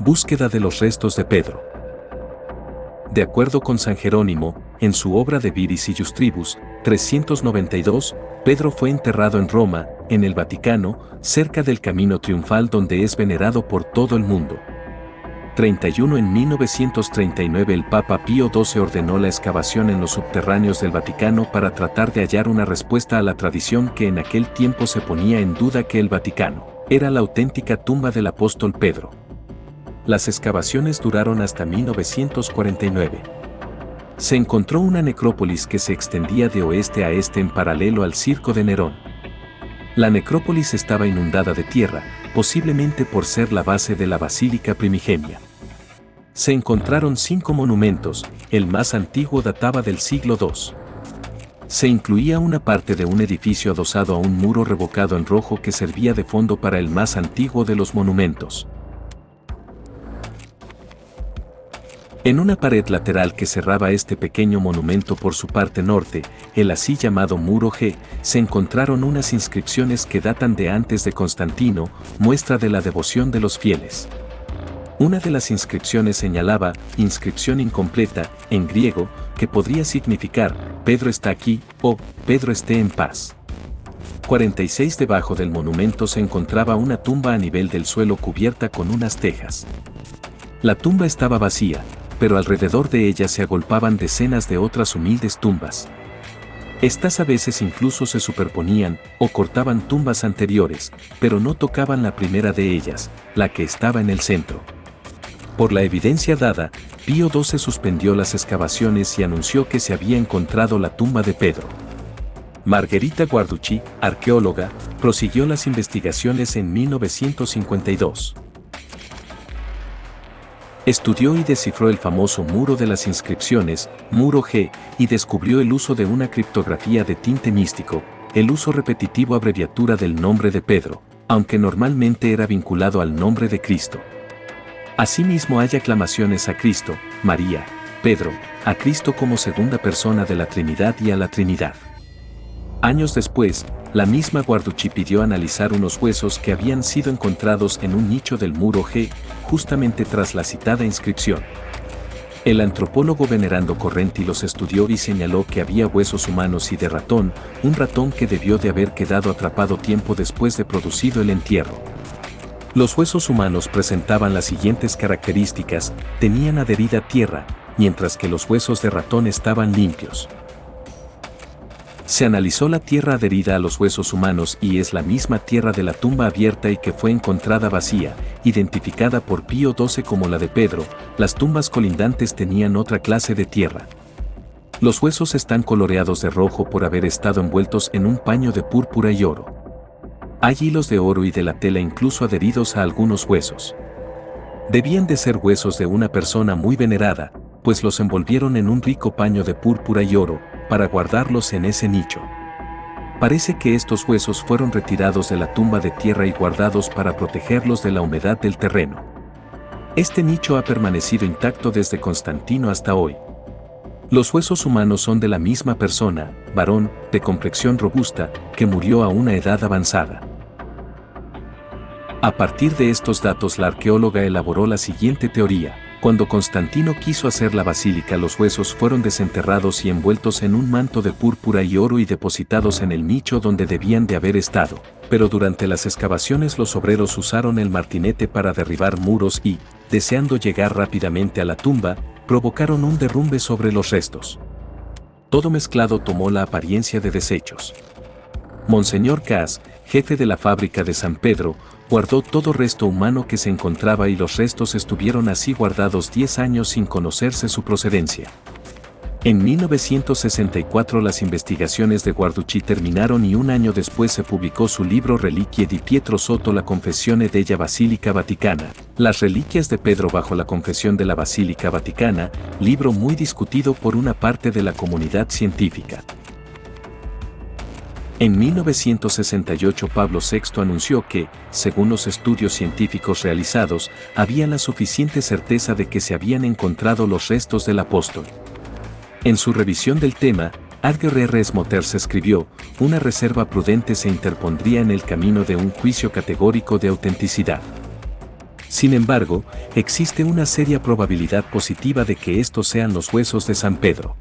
Búsqueda de los restos de Pedro. De acuerdo con San Jerónimo, en su obra De Viris Illustribus, 392, Pedro fue enterrado en Roma, en el Vaticano, cerca del Camino Triunfal donde es venerado por todo el mundo. 31 En 1939 el Papa Pío XII ordenó la excavación en los subterráneos del Vaticano para tratar de hallar una respuesta a la tradición que en aquel tiempo se ponía en duda que el Vaticano era la auténtica tumba del apóstol Pedro. Las excavaciones duraron hasta 1949. Se encontró una necrópolis que se extendía de oeste a este en paralelo al Circo de Nerón. La necrópolis estaba inundada de tierra, posiblemente por ser la base de la basílica primigenia. Se encontraron 5 monumentos, el más antiguo databa del siglo II. Se incluía una parte de un edificio adosado a un muro revocado en rojo que servía de fondo para el más antiguo de los monumentos. En una pared lateral que cerraba este pequeño monumento por su parte norte, el así llamado Muro G, se encontraron unas inscripciones que datan de antes de Constantino, muestra de la devoción de los fieles. Una de las inscripciones señalaba, inscripción incompleta, en griego, que podría significar, Pedro está aquí, o, Pedro esté en paz. 46 Debajo del monumento se encontraba una tumba a nivel del suelo cubierta con unas tejas. La tumba estaba vacía, pero alrededor de ella se agolpaban decenas de otras humildes tumbas. Estas a veces incluso se superponían o cortaban tumbas anteriores, pero no tocaban la primera de ellas, la que estaba en el centro. Por la evidencia dada, Pío XII suspendió las excavaciones y anunció que se había encontrado la tumba de Pedro. Margherita Guarducci, arqueóloga, prosiguió las investigaciones en 1952. Estudió y descifró el famoso Muro de las Inscripciones, Muro G, y descubrió el uso de una criptografía de tinte místico, el uso repetitivo abreviatura del nombre de Pedro, aunque normalmente era vinculado al nombre de Cristo. Asimismo hay aclamaciones a Cristo, María, Pedro, a Cristo como segunda persona de la Trinidad y a la Trinidad. Años después, la misma Guarducci pidió analizar unos huesos que habían sido encontrados en un nicho del Muro G, justamente tras la citada inscripción. El antropólogo Venerando Correnti los estudió y señaló que había huesos humanos y de ratón, un ratón que debió de haber quedado atrapado tiempo después de producido el entierro. Los huesos humanos presentaban las siguientes características: tenían adherida tierra, mientras que los huesos de ratón estaban limpios. Se analizó la tierra adherida a los huesos humanos y es la misma tierra de la tumba abierta y que fue encontrada vacía, identificada por Pío XII como la de Pedro. Las tumbas colindantes tenían otra clase de tierra. Los huesos están coloreados de rojo por haber estado envueltos en un paño de púrpura y oro. Hay hilos de oro y de la tela incluso adheridos a algunos huesos. Debían de ser huesos de una persona muy venerada, pues los envolvieron en un rico paño de púrpura y oro, para guardarlos en ese nicho. Parece que estos huesos fueron retirados de la tumba de tierra y guardados para protegerlos de la humedad del terreno. Este nicho ha permanecido intacto desde Constantino hasta hoy. Los huesos humanos son de la misma persona, varón, de complexión robusta, que murió a una edad avanzada. A partir de estos datos la arqueóloga elaboró la siguiente teoría. Cuando Constantino quiso hacer la basílica, los huesos fueron desenterrados y envueltos en un manto de púrpura y oro y depositados en el nicho donde debían de haber estado. Pero durante las excavaciones los obreros usaron el martinete para derribar muros y, deseando llegar rápidamente a la tumba, provocaron un derrumbe sobre los restos. Todo mezclado tomó la apariencia de desechos. Monseñor Cas, jefe de la fábrica de San Pedro, guardó todo resto humano que se encontraba y los restos estuvieron así guardados 10 años sin conocerse su procedencia. En 1964 las investigaciones de Guarducci terminaron y un año después se publicó su libro Reliquie di Pietro sotto la confessione della Basilica Vaticana, Las reliquias de Pedro bajo la confesión de la Basílica Vaticana, libro muy discutido por una parte de la comunidad científica. En 1968 Pablo VI anunció que, según los estudios científicos realizados, había la suficiente certeza de que se habían encontrado los restos del apóstol. En su revisión del tema, Adger Moters escribió, una reserva prudente se interpondría en el camino de un juicio categórico de autenticidad. Sin embargo, existe una seria probabilidad positiva de que estos sean los huesos de San Pedro.